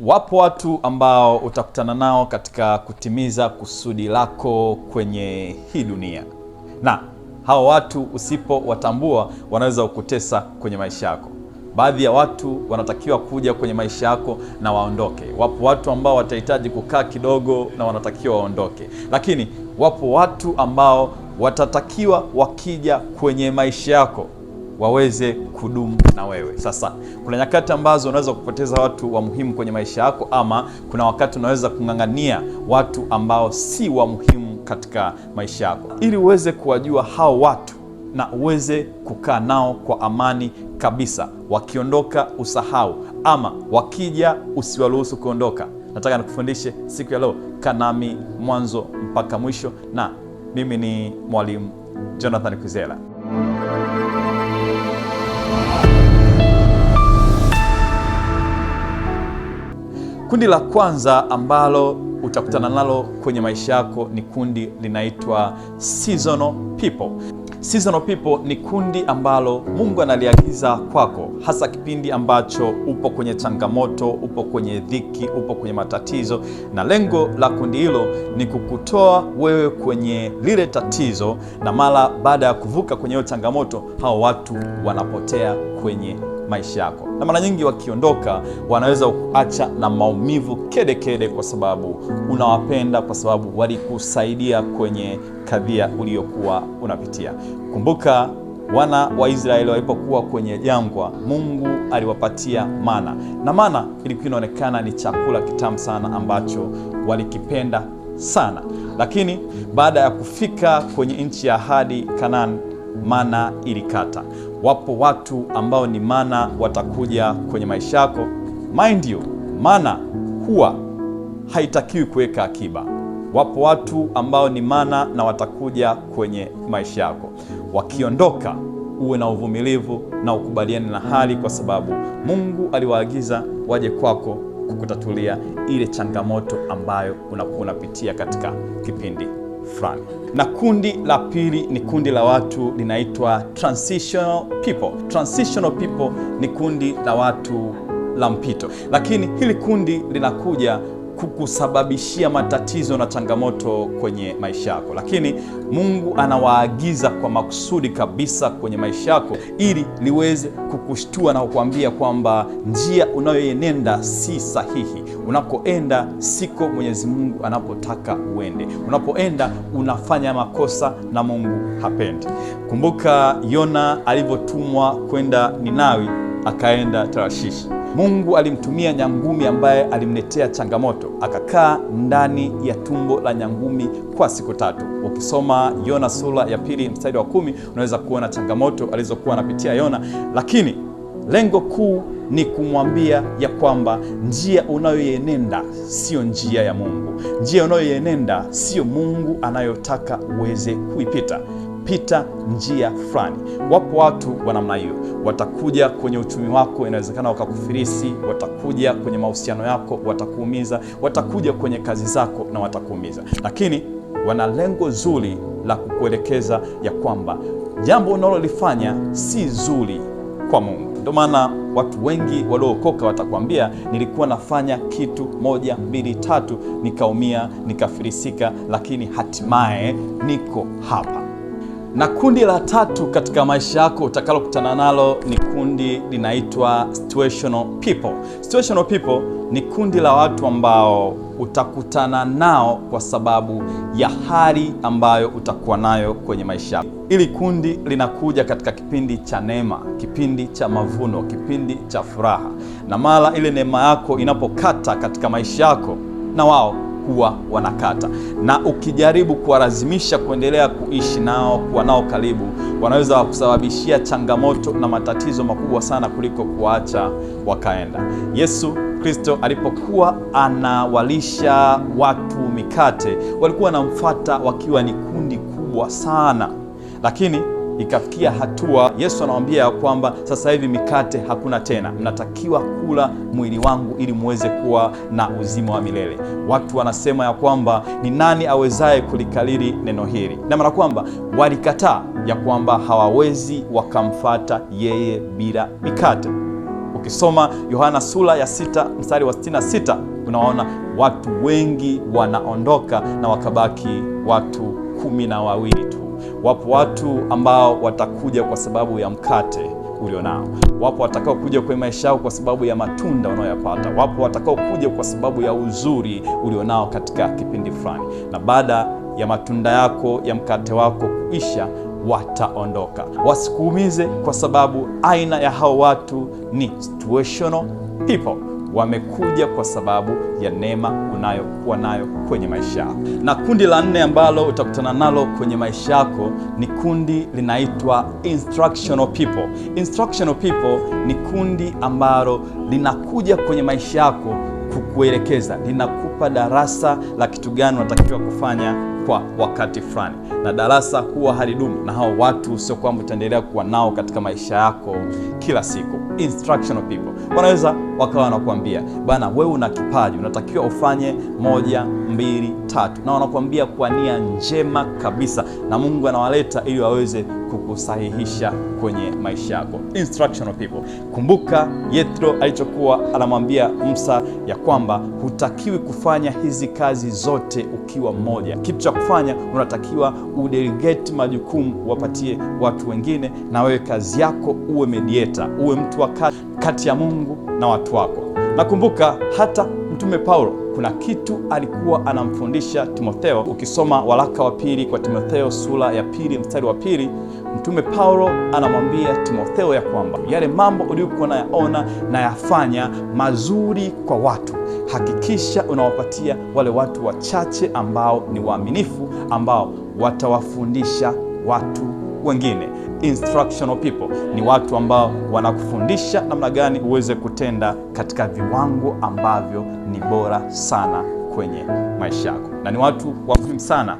Wapo watu ambao utakutana nao katika kutimiza kusudi lako kwenye hii dunia, na hao watu usipowatambua wanaweza kukutesa kwenye maisha yako. Baadhi ya watu wanatakiwa kuja kwenye maisha yako na waondoke. Wapo watu ambao watahitaji kukaa kidogo na wanatakiwa waondoke, lakini wapo watu ambao watatakiwa wakija kwenye maisha yako waweze kudumu na wewe. Sasa kuna nyakati ambazo unaweza kupoteza watu wa muhimu kwenye maisha yako, ama kuna wakati unaweza kung'ang'ania watu ambao si wa muhimu katika maisha yako, ili uweze kuwajua hao watu na uweze kukaa nao kwa amani kabisa. Wakiondoka usahau, ama wakija usiwaruhusu kuondoka. Nataka nikufundishe siku ya leo. Kaa nami mwanzo mpaka mwisho, na mimi ni Mwalimu Jonathan Kwizera. Kundi la kwanza ambalo utakutana nalo kwenye maisha yako ni kundi linaitwa seasonal people. Seasonal people ni kundi ambalo Mungu analiagiza kwako, hasa kipindi ambacho upo kwenye changamoto, upo kwenye dhiki, upo kwenye matatizo, na lengo la kundi hilo ni kukutoa wewe kwenye lile tatizo, na mara baada ya kuvuka kwenye hiyo changamoto, hao watu wanapotea kwenye maisha yako, na mara nyingi wakiondoka wanaweza kuacha na maumivu kede kede, kwa sababu unawapenda, kwa sababu walikusaidia kwenye kadhia uliyokuwa unapitia. Kumbuka wana wa Israeli walipokuwa kwenye jangwa, Mungu aliwapatia mana, na mana ilikuwa inaonekana ni chakula kitamu sana ambacho walikipenda sana, lakini baada ya kufika kwenye nchi ya ahadi Kanaani, mana ilikata. Wapo watu ambao ni mana watakuja kwenye maisha yako. Mind you, mana huwa haitakiwi kuweka akiba. Wapo watu ambao ni mana na watakuja kwenye maisha yako. Wakiondoka, uwe na uvumilivu na ukubaliane na hali, kwa sababu Mungu aliwaagiza waje kwako kukutatulia ile changamoto ambayo unakuwa unapitia katika kipindi fulani. Na kundi la pili ni kundi la watu linaitwa transitional people. Transitional people ni kundi la watu la mpito, lakini hili kundi linakuja kukusababishia matatizo na changamoto kwenye maisha yako, lakini Mungu anawaagiza kwa makusudi kabisa kwenye maisha yako, ili liweze kukushtua na kukuambia kwamba njia unayoenenda si sahihi. Unakoenda siko Mwenyezi Mungu anapotaka uende. Unapoenda unafanya makosa na Mungu hapendi. Kumbuka Yona alivyotumwa kwenda Ninawi, akaenda Tarshishi. Mungu alimtumia nyangumi ambaye alimletea changamoto, akakaa ndani ya tumbo la nyangumi kwa siku 3. Ukisoma Yona sura ya 2 mstari wa 10 unaweza kuona changamoto alizokuwa anapitia Yona, lakini lengo kuu ni kumwambia ya kwamba njia unayoienenda sio njia ya Mungu. Njia unayoienenda sio Mungu anayotaka uweze kuipita. Pita njia fulani. Wapo watu wa namna hiyo, watakuja kwenye uchumi wako, inawezekana wakakufirisi, watakuja kwenye mahusiano yako, watakuumiza, watakuja kwenye kazi zako na watakuumiza, lakini wana lengo zuri la kukuelekeza ya kwamba jambo unalolifanya si zuri kwa Mungu. Ndio maana watu wengi waliookoka watakwambia, nilikuwa nafanya kitu 1, 2, 3 nikaumia, nikafirisika, lakini hatimaye niko hapa. Na kundi la tatu katika maisha yako utakalokutana nalo ni kundi linaitwa situational people. Situational people ni kundi la watu ambao utakutana nao kwa sababu ya hali ambayo utakuwa nayo kwenye maisha yako. Ili kundi linakuja katika kipindi cha neema, kipindi cha mavuno, kipindi cha furaha, na mara ile neema yako inapokata katika maisha yako, na wao huwa wanakata, na ukijaribu kuwalazimisha kuendelea kuishi nao, kuwa nao karibu, wanaweza kusababishia changamoto na matatizo makubwa sana kuliko kuacha wakaenda. Yesu Kristo alipokuwa anawalisha watu mikate, walikuwa wanamfuata wakiwa ni kundi kubwa sana, lakini ikafikia hatua Yesu anawaambia ya kwamba sasa hivi mikate hakuna tena, mnatakiwa kula mwili wangu ili muweze kuwa na uzima wa milele. Watu wanasema ya kwamba ni nani awezaye kulikalili neno hili? Na maana kwamba walikataa ya kwamba hawawezi wakamfata yeye bila mikate. Ukisoma Yohana sura ya 6 mstari wa 66 unaona watu wengi wanaondoka na wakabaki watu 12 tu. Wapo watu ambao watakuja kwa sababu ya mkate ulionao. Wapo watakao kuja kwenye maisha yako kwa sababu ya matunda unayoyapata. Wapo watakao kuja kwa sababu ya uzuri ulionao katika kipindi fulani, na baada ya matunda yako ya mkate wako kuisha wataondoka. Wasikuumize, kwa sababu aina ya hao watu ni situational people. Wamekuja kwa sababu ya neema unayokuwa nayo kwenye maisha yako. Na kundi la 4 ambalo utakutana nalo kwenye maisha yako ni kundi linaitwa instructional people. Instructional people ni kundi ambalo linakuja kwenye maisha yako kukuelekeza, linakupa darasa la kitu gani unatakiwa kufanya kwa wakati fulani, na darasa huwa halidumu, na hao watu sio kwamba utaendelea kuwa nao katika maisha yako kila siku. Instructional people wanaweza wakawa wanakuambia, bana, wewe una kipaji, unatakiwa ufanye 1, 2, 3, na wanakuambia kwa nia njema kabisa, na Mungu anawaleta ili waweze kukusahihisha kwenye maisha yako. Instructional people. Kumbuka Yethro alichokuwa anamwambia Musa ya kwamba hutakiwi kufanya hizi kazi zote ukiwa mmoja. Kitu cha kufanya, unatakiwa udelegate majukumu, wapatie watu wengine, na wewe kazi yako uwe mediator, uwe mtu wa kati ya Mungu na watu wako. Nakumbuka hata Mtume Paulo kuna kitu alikuwa anamfundisha Timotheo. Ukisoma waraka wa pili kwa Timotheo sura ya 2 mstari wa 2, Mtume Paulo anamwambia Timotheo ya kwamba yale mambo uliyokuwa unayaona na yafanya mazuri kwa watu, hakikisha unawapatia wale watu wachache ambao ni waaminifu, ambao watawafundisha watu wengine. Instructional people ni watu ambao wanakufundisha namna gani uweze kutenda katika viwango ambavyo ni bora sana kwenye maisha yako, na ni watu wa muhimu sana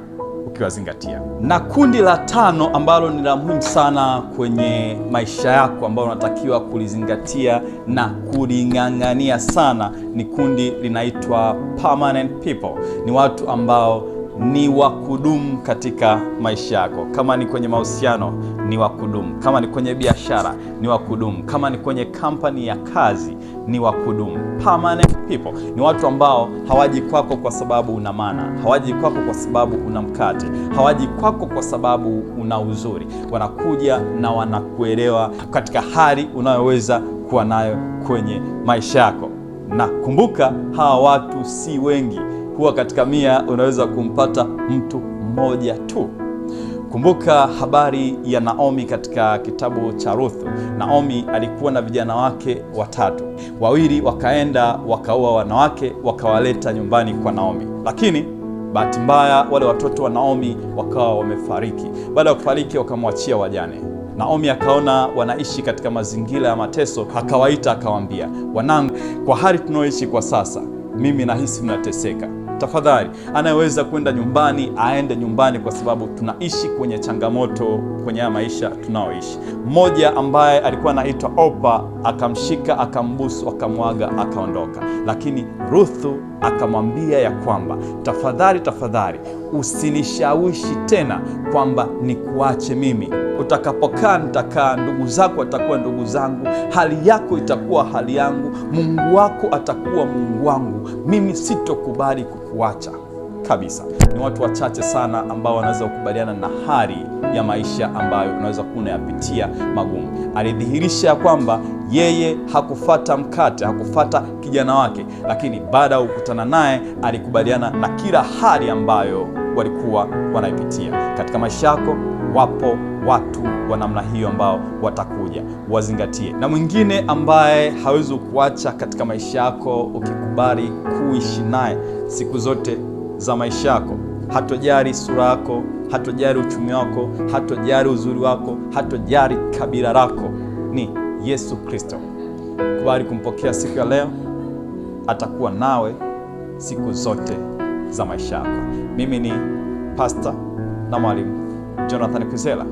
ukiwazingatia. Na kundi la 5 ambalo ni la muhimu sana kwenye maisha yako, ambalo unatakiwa kulizingatia na kuling'ang'ania sana, ni kundi linaitwa permanent people. Ni watu ambao ni wa kudumu katika maisha yako. Kama ni kwenye mahusiano, ni wa kudumu. Kama ni kwenye biashara, ni wa kudumu. Kama ni kwenye kampani ya kazi, ni wa kudumu. Permanent people ni watu ambao hawaji kwako kwa sababu una maana, hawaji kwako kwa sababu una mkate, hawaji kwako kwa sababu una uzuri. Wanakuja na wanakuelewa katika hali unayoweza kuwa nayo kwenye maisha yako. Na kumbuka, hawa watu si wengi. Huwa katika 100 unaweza kumpata mtu mmoja tu. Kumbuka habari ya Naomi katika kitabu cha Ruth. Naomi alikuwa na vijana wake 3. 2 wakaenda wakaoa wanawake, wakawaleta nyumbani kwa Naomi, lakini bahati mbaya wale watoto wa Naomi wakawa wamefariki. Baada ya kufariki, wakamwachia wajane. Naomi akaona wanaishi katika mazingira ya mateso, akawaita akawaambia, wanangu, kwa hali tunayoishi kwa sasa, mimi nahisi mnateseka. Tafadhali, anayeweza kwenda nyumbani aende nyumbani, kwa sababu tunaishi kwenye changamoto kwenye haya maisha tunaoishi. Mmoja ambaye alikuwa anaitwa Orpa akamshika, akambusu, akamwaga, akaondoka. Lakini Ruthu akamwambia ya kwamba tafadhali usinishawishi tena kwamba nikuache mimi. Utakapokaa nitakaa, ndugu zako watakuwa ndugu zangu, hali yako itakuwa hali yangu, Mungu wako atakuwa Mungu wangu. Mimi sitokubali kukuacha kabisa. Ni watu wachache sana ambao wanaweza kukubaliana na hali ya maisha ambayo unaweza kuwa unayapitia magumu. Alidhihirisha kwamba yeye hakufata mkate, hakufata kijana wake, lakini baada ya kukutana naye alikubaliana na kila hali ambayo walikuwa wanaipitia katika maisha yako. Wapo watu wa namna hiyo ambao watakuja, wazingatie. Na mwingine ambaye hawezi kuacha katika maisha yako ukikubali kuishi naye siku zote za maisha yako, hatojali sura yako, hatojali uchumi wako, hatojali uzuri wako, hatojali kabila lako, ni Yesu Kristo. Kubali kumpokea siku ya leo, atakuwa nawe siku zote za maisha yako. Mimi ni Pastor na Mwalimu Jonathan Kwizera.